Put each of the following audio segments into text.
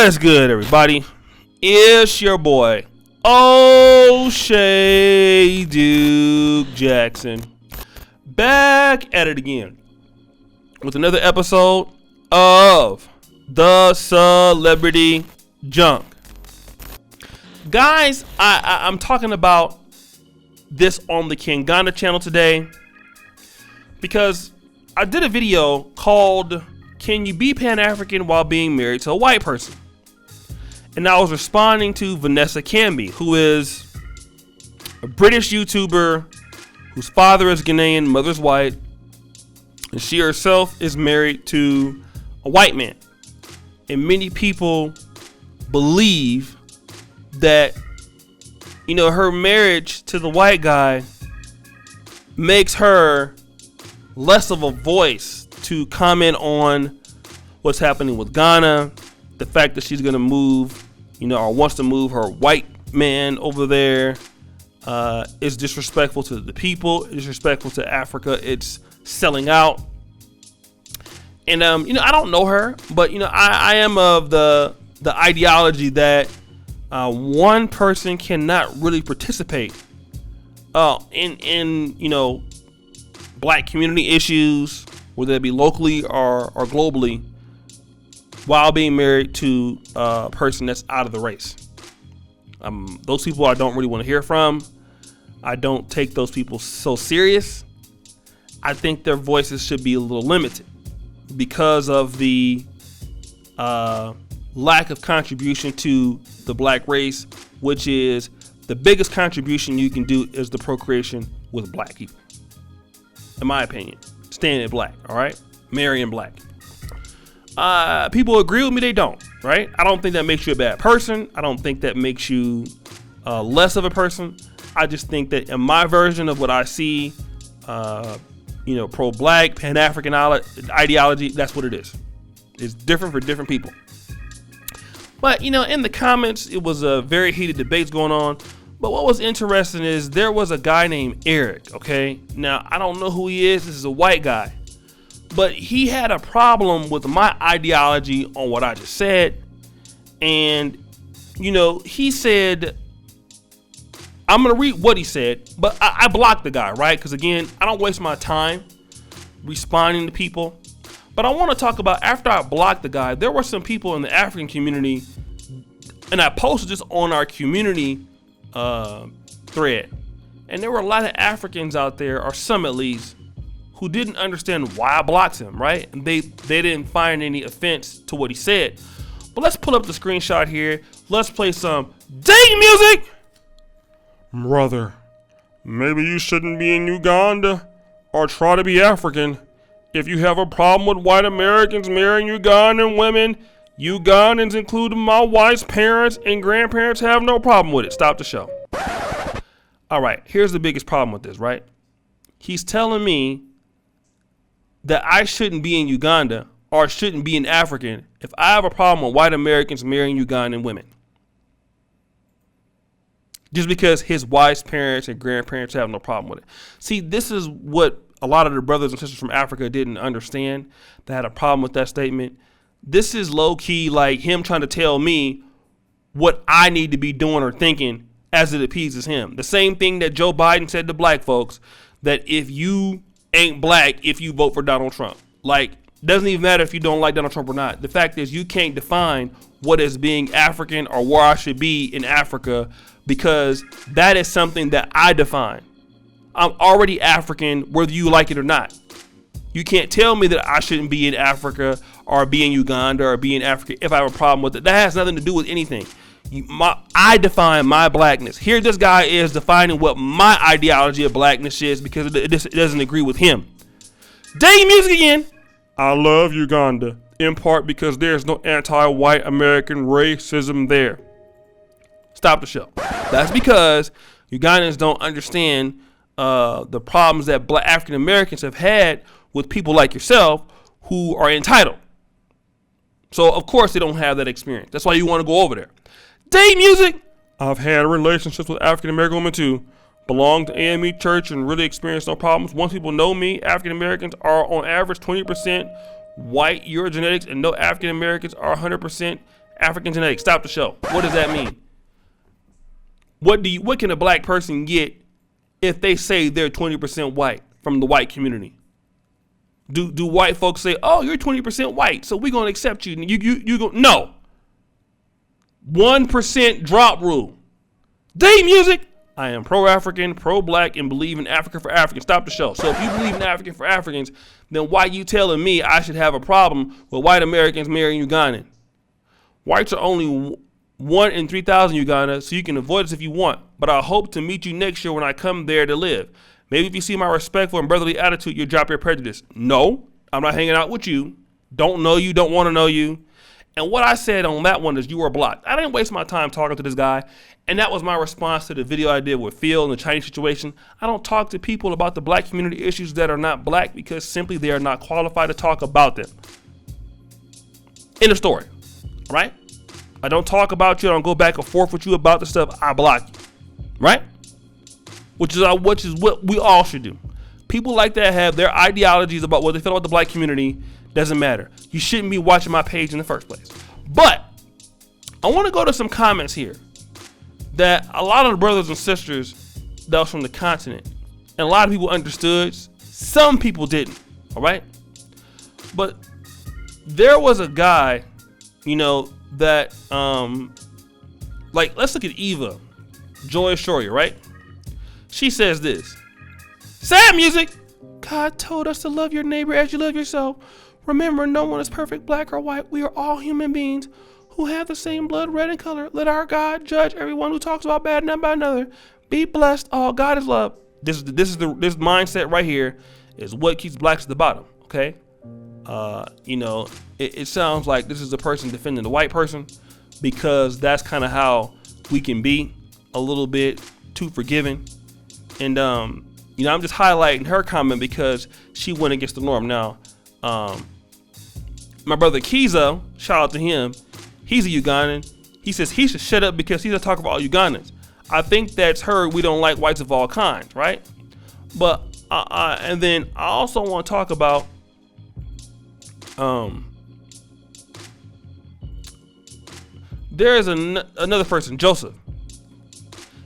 What is good, everybody? It's your boy, O'Shea Duke Jackson, back at it again with another episode of The Celebrity Junk. Guys, I'm talking about this on the Uganda channel today because I did a video called "Can You Be Pan-African While Being Married to a White Person?" And I was responding to Vanessa Camby, who is a British YouTuber whose father is Ghanaian, mother's white, and she herself is married to a white man. And many people believe that, you know, her marriage to the white guy makes her less of a voice to comment on what's happening with Ghana, the fact that she's going to move, you know, or wants to move her white man over there is disrespectful to the people, disrespectful to Africa. It's selling out. And, you know, I don't know her, but, you know, I am of the ideology that one person cannot really participate in, you know, black community issues, whether it be locally or globally, while being married to a person that's out of the race. Those people I don't really want to hear from. I don't take those people so serious. I think their voices should be a little limited because of the lack of contribution to the black race, which is the biggest contribution you can do is the procreation with black people. In my opinion, staying in black, all right? Marrying black. People agree with me, they don't, right? I don't think that makes you a bad person. I don't think that makes you less of a person. I just think that in my version of what I see, you know, pro-black, Pan-African ideology, that's what it is. It's different for different people. But, you know, in the comments, it was a very heated debates going on. But what was interesting is there was a guy named Eric, okay? Now, I don't know who he is. This is a white guy. But he had a problem with my ideology on what I just said. And, you know, he said, I'm going to read what he said, but I blocked the guy, right? Because, again, I don't waste my time responding to people. But I want to talk about, after I blocked the guy, there were some people in the African community, and I posted this on our community thread. And there were a lot of Africans out there, or some at least, who didn't understand why I blocked him, right? And they didn't find any offense to what he said. But let's pull up the screenshot here. Let's play some dang music. Brother, maybe you shouldn't be in Uganda or try to be African. If you have a problem with white Americans marrying Ugandan women, Ugandans, including my wife's parents and grandparents, have no problem with it. Stop the show. All right, here's the biggest problem with this, right? He's telling me that I shouldn't be in Uganda or shouldn't be an African if I have a problem with white Americans marrying Ugandan women. Just because his wife's parents and grandparents have no problem with it. See, this is what a lot of the brothers and sisters from Africa didn't understand. They had a problem with that statement. This is low key like him trying to tell me what I need to be doing or thinking as it appeases him. The same thing that Joe Biden said to black folks, that if you ain't black, if you vote for Donald Trump. Like, doesn't even matter if you don't like Donald Trump or not. The fact is you can't define what is being African or where I should be in Africa, because that is something that I define. I'm already African, whether you like it or not. You can't tell me that I shouldn't be in Africa or be in Uganda or be in Africa if I have a problem with it. That has nothing to do with anything. I define my blackness. Here this guy is defining what my ideology of blackness is because it doesn't agree with him. Dang music again. I love Uganda, in part because there's no anti-white American racism there. Stop the show. That's because Ugandans don't understand the problems that black African Americans have had with people like yourself who are entitled. So of course they don't have that experience. That's why you want to go over there. Day music. I've had relationships with African American women too. Belong to AME church and really experienced no problems. Once people know me, African Americans are on average 20% white Eurogenetics, and no African Americans are 100% African genetics. Stop the show. What does that mean? What can a black person get if they say they're 20% white from the white community? Do white folks say, oh, you're 20% white, so we're going to accept you? You go, no. 1% drop rule. Day music. I am pro-African, pro-black, and believe in Africa for Africans. Stop the show. So if you believe in African for Africans, then why you telling me I should have a problem with white Americans marrying Ugandan? Whites are only 1 in 3,000 Uganda, so you can avoid this if you want. But I hope to meet you next year when I come there to live. Maybe if you see my respectful and brotherly attitude, you'll drop your prejudice. No, I'm not hanging out with you. Don't know you, don't want to know you. And what I said on that one is you were blocked. I didn't waste my time talking to this guy. And that was my response to the video I did with Phil and the Chinese situation. I don't talk to people about the black community issues that are not black because simply they are not qualified to talk about them. End of story, right? I don't talk about you. I don't go back and forth with you about the stuff. I block you, right? Which is what we all should do. People like that have their ideologies about what they feel about the black community. Doesn't matter. You shouldn't be watching my page in the first place. But I want to go to some comments here that a lot of the brothers and sisters that was from the continent, and a lot of people understood. Some people didn't. All right. But there was a guy, that like, let's look at Eva Joy Shoria, right? She says this: sad music. God told us to love your neighbor as you love yourself. Remember, no one is perfect, black or white. We are all human beings who have the same blood, red in color. Let our God judge everyone who talks about bad and about another. Be blessed. All God is love. This mindset right here is what keeps blacks at the bottom. Okay. It sounds like this is a person defending the white person because that's kind of how we can be a little bit too forgiving. And, I'm just highlighting her comment because she went against the norm. Now, my brother Kizo, shout out to him. He's a Ugandan. He says he should shut up because he's a talker of all Ugandans. I think that's her. We don't like whites of all kinds, right? But, and then I also want to talk about, there is another person, Joseph.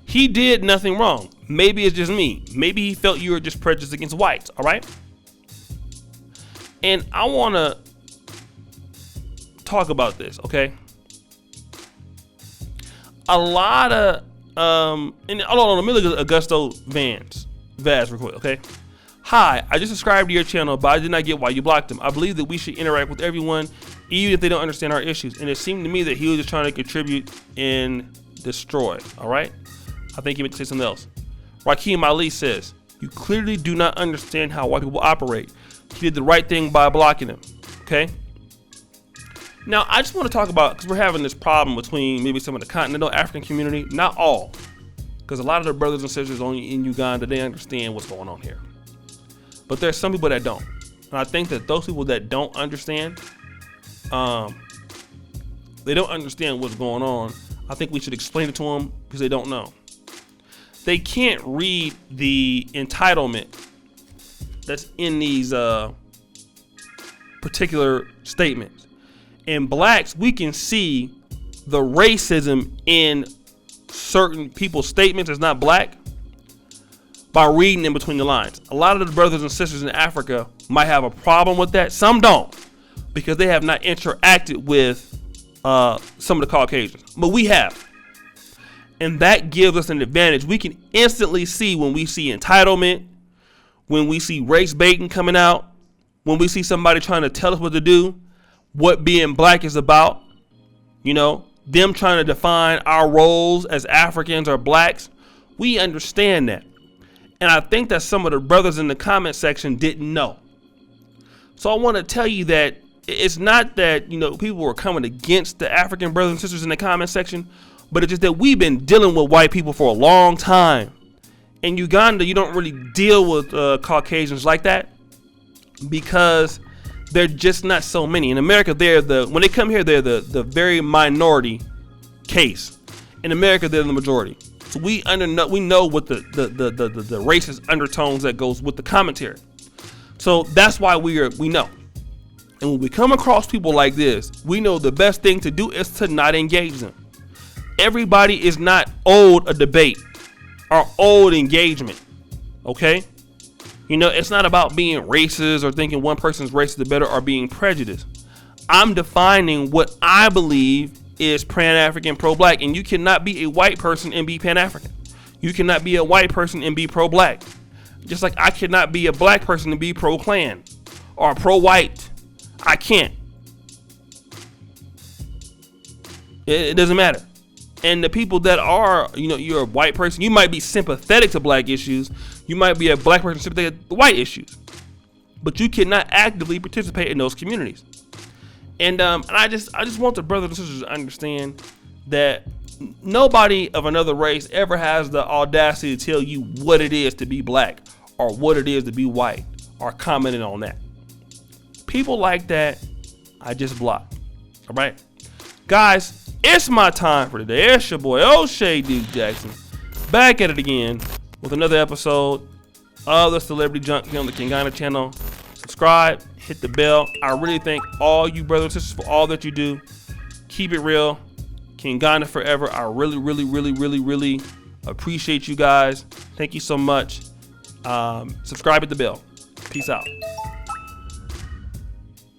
He did nothing wrong. Maybe it's just me. Maybe he felt you were just prejudiced against whites. All right. And I want to talk about this. Okay. A lot of, and hold on, let me look at Augusto Vaz real quick. Okay. Hi, I just subscribed to your channel, but I did not get why you blocked him. I believe that we should interact with everyone, even if they don't understand our issues. And it seemed to me that he was just trying to contribute and destroy. All right. I think he meant to say something else. Raheem Ali says, you clearly do not understand how white people operate. He did the right thing by blocking him. Okay. Now, I just want to talk about, because we're having this problem between maybe some of the continental African community, not all, because a lot of the brothers and sisters only in Uganda, they understand what's going on here. But there's some people that don't. And I think that those people that don't understand, they don't understand what's going on. I think we should explain it to them because they don't know. They can't read the entitlement that's in these particular statements. In blacks, we can see the racism in certain people's statements as not black by reading in between the lines. A lot of the brothers and sisters in Africa might have a problem with that. Some don't, because they have not interacted with some of the Caucasians, but we have. And that gives us an advantage. We can instantly see when we see entitlement, when we see race baiting coming out, when we see somebody trying to tell us what to do, what being black is about, them trying to define our roles as Africans or blacks. We understand that. And I think that some of the brothers in the comment section didn't know. So I want to tell you that it's not that, people were coming against the African brothers and sisters in the comment section, but it's just that we've been dealing with white people for a long time. In Uganda, you don't really deal with Caucasians like that because they're just not so many. In America, when they come here, they're the very minority case. In America, they're the majority. So we know what the racist undertones that goes with the commentary. So that's why we know. And when we come across people like this, we know the best thing to do is to not engage them. Everybody is not owed a debate or owed engagement. Okay? You know, it's not about being racist or thinking one person's race is the better or being prejudiced. I'm defining what I believe is Pan-African pro-black, and you cannot be a white person and be Pan-African. You cannot be a white person and be pro-black. Just like I cannot be a black person and be pro-Klan or pro-white. I can't. It doesn't matter. And the people that are, you know, you're a white person, you might be sympathetic to black issues. You might be a black person sympathetic to white issues. But you cannot actively participate in those communities. And I just want the brothers and sisters to understand that nobody of another race ever has the audacity to tell you what it is to be black or what it is to be white or commenting on that. People like that, I just block. All right, guys, it's my time for today. It's your boy O'Shea Duke Jackson, back at it again with another episode of the Celebrity Junk here on the Kingana channel. Subscribe, hit the bell. I really thank all you brothers and sisters for all that you do. Keep it real. Kingana forever. I really appreciate you guys. Thank you so much. Subscribe, hit the bell. Peace out.